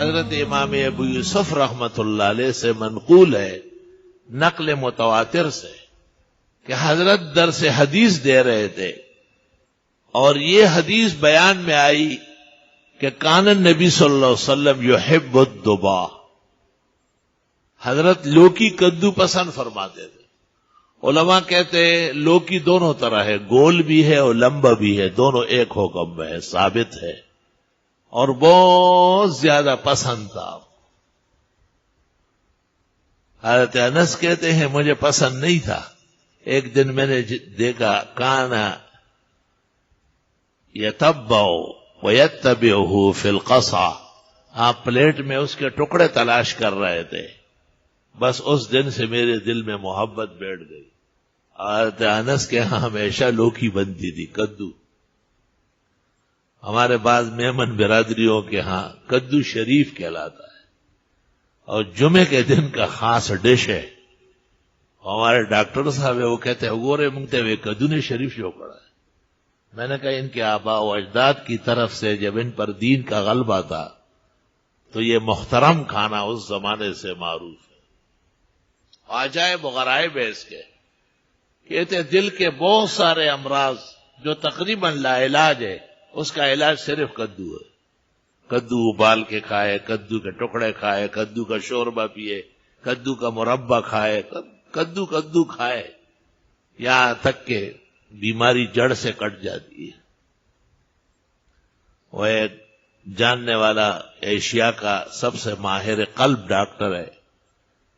حضرت امام ابو یوسف رحمت اللہ علیہ سے منقول ہے نقل متواتر سے کہ حضرت درس حدیث دے رہے تھے اور یہ حدیث بیان میں آئی کہ کان النبی صلی اللہ علیہ وسلم یحب الدبا، حضرت لوکی کدو پسند فرماتے تھے. علماء کہتے ہیں لوکی دونوں طرح ہے، گول بھی ہے اور لمبا بھی ہے، دونوں ایک حکم میں ہے، ثابت ہے، اور بہت زیادہ پسند تھا. حضرت انس کہتے ہیں مجھے پسند نہیں تھا. ایک دن میں نے دیکھا کانا یتبع ویتبعہ فی القصع، آپ پلیٹ میں اس کے ٹکڑے تلاش کر رہے تھے. بس اس دن سے میرے دل میں محبت بیٹھ گئی. حضرت انس کے ہاں ہمیشہ لوکی بنتی تھی، کدو. ہمارے بعض مہمن برادریوں کے ہاں کدو شریف کہلاتا ہے اور جمعے کے دن کا خاص ڈش ہے. ہمارے ڈاکٹر صاحب ہے وہ کہتے ہیں گورے منگتے ہوئے کدو نے شریف جو پڑا ہے. میں نے کہا ان کے آباء و اجداد کی طرف سے جب ان پر دین کا غلبہ تھا تو یہ محترم کھانا اس زمانے سے معروف ہے. عجائب و غرائب ہے اس کے. کہتے دل کے بہت سارے امراض جو تقریباً لا علاج ہے اس کا علاج صرف کدو ہے. کدو ابال کے کھائے، کدو کے ٹکڑے کھائے، کدو کا شوربہ پیے، کدو کا مربع کھائے، کدو کھائے، یہاں تک کہ بیماری جڑ سے کٹ جاتی ہے. وہ ایک جاننے والا ایشیا کا سب سے ماہر قلب ڈاکٹر ہے.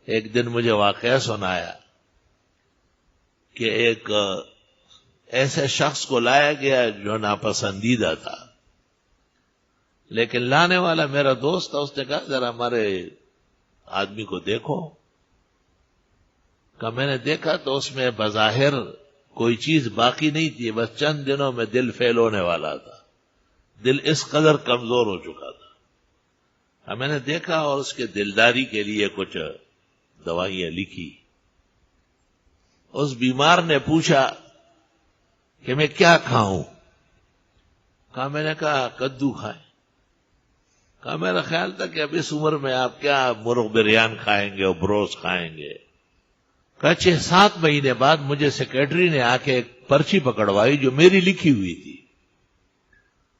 ایک دن مجھے واقعہ سنایا کہ ایک ایسے شخص کو لایا گیا جو ناپسندیدہ تھا، لیکن لانے والا میرا دوست تھا. اس نے کہا ذرا ہمارے آدمی کو دیکھو. کہ میں نے دیکھا تو اس میں بظاہر کوئی چیز باقی نہیں تھی، بس چند دنوں میں دل فیل ہونے والا تھا. دل اس قدر کمزور ہو چکا تھا. میں نے دیکھا اور اس کے دلداری کے لیے کچھ دوائیاں لکھی. اس بیمار نے پوچھا کہ میں کیا کھاؤں؟ کہا میں نے کہا کدو کھائیں. کہا میرا خیال تھا کہ اب اس عمر میں آپ کیا مرغ بریان کھائیں گے اور بروس کھائیں گے. کہا 6-7 مہینے بعد مجھے سیکرٹری نے آ کے ایک پرچی پکڑوائی جو میری لکھی ہوئی تھی،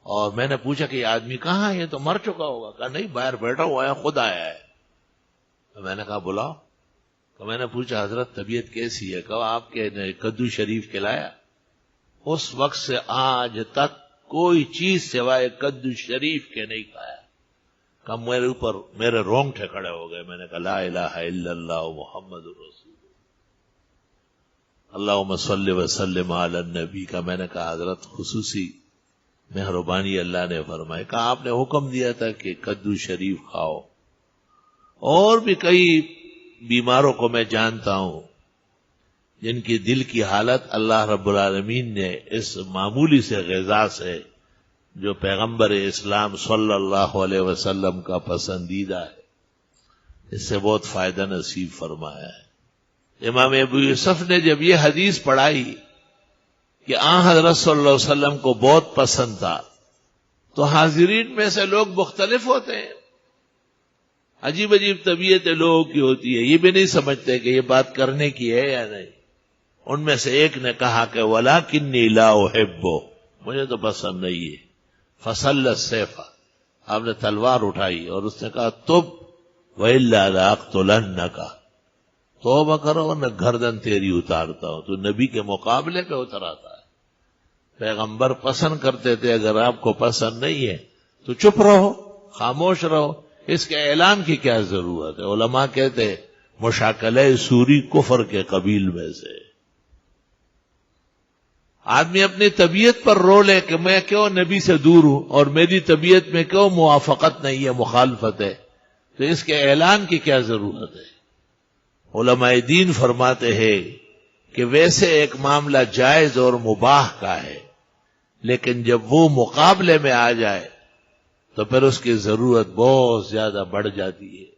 اور میں نے پوچھا کہ یہ آدمی کہاں ہے؟ یہ تو مر چکا ہوگا. کہا نہیں، باہر بیٹھا ہوا ہے، خود آیا ہے. میں نے کہا بلاؤ. تو میں نے پوچھا حضرت طبیعت کیسی ہے؟ کہا آپ کے کدو شریف کھلایا. اس وقت سے آج تک کوئی چیز سوائے کدو شریف کے نہیں کھایا. کہ میرے اوپر میرے رونگٹے کھڑے ہو گئے. میں نے کہا لا الہ الا اللہ محمد رسول اللہم صلی وسلم علی النبی. کا میں نے کہا حضرت خصوصی مہربانی اللہ نے فرمائے. کہا آپ نے حکم دیا تھا کہ کدو شریف کھاؤ. اور بھی کئی بیماروں کو میں جانتا ہوں جن کی دل کی حالت اللہ رب العالمین نے اس معمولی سے غذا سے جو پیغمبر اسلام صلی اللہ علیہ وسلم کا پسندیدہ ہے، اس سے بہت فائدہ نصیب فرمایا ہے. امام ابو یوسف نے جب یہ حدیث پڑھائی کہ آن حضرت صلی اللہ علیہ وسلم کو بہت پسند تھا تو حاضرین میں سے لوگ مختلف ہوتے ہیں. عجیب عجیب طبیعتیں لوگوں کی ہوتی ہے، یہ بھی نہیں سمجھتے کہ یہ بات کرنے کی ہے یا نہیں. ان میں سے ایک نے کہا کہ وَلَكِنِّي لَا أُحِبُّ، مجھے تو پسند نہیں ہے. فَصَلَّ السَّيْفَ، آپ نے تلوار اٹھائی اور اس نے کہا تُب وَإِلَّا لَأَقْتُلَنَّكَ، توبہ کرو نہ گردن تیری اتارتا ہوں. تو نبی کے مقابلے پہ اتر آتا ہے. پیغمبر پسند کرتے تھے، اگر آپ کو پسند نہیں ہے تو چپ رہو، خاموش رہو. اس کے اعلان کی کیا ضرورت ہے؟ علماء کہتے ہیں مشاکلہ سوری کفر کے قبیل میں سے. آدمی اپنی طبیعت پر رو لے کہ میں کیوں نبی سے دور ہوں اور میری طبیعت میں کیوں موافقت نہیں ہے، مخالفت ہے، تو اس کے اعلان کی کیا ضرورت ہے؟ علماء دین فرماتے ہیں کہ ویسے ایک معاملہ جائز اور مباح کا ہے، لیکن جب وہ مقابلے میں آ جائے تو پھر اس کی ضرورت بہت زیادہ بڑھ جاتی ہے.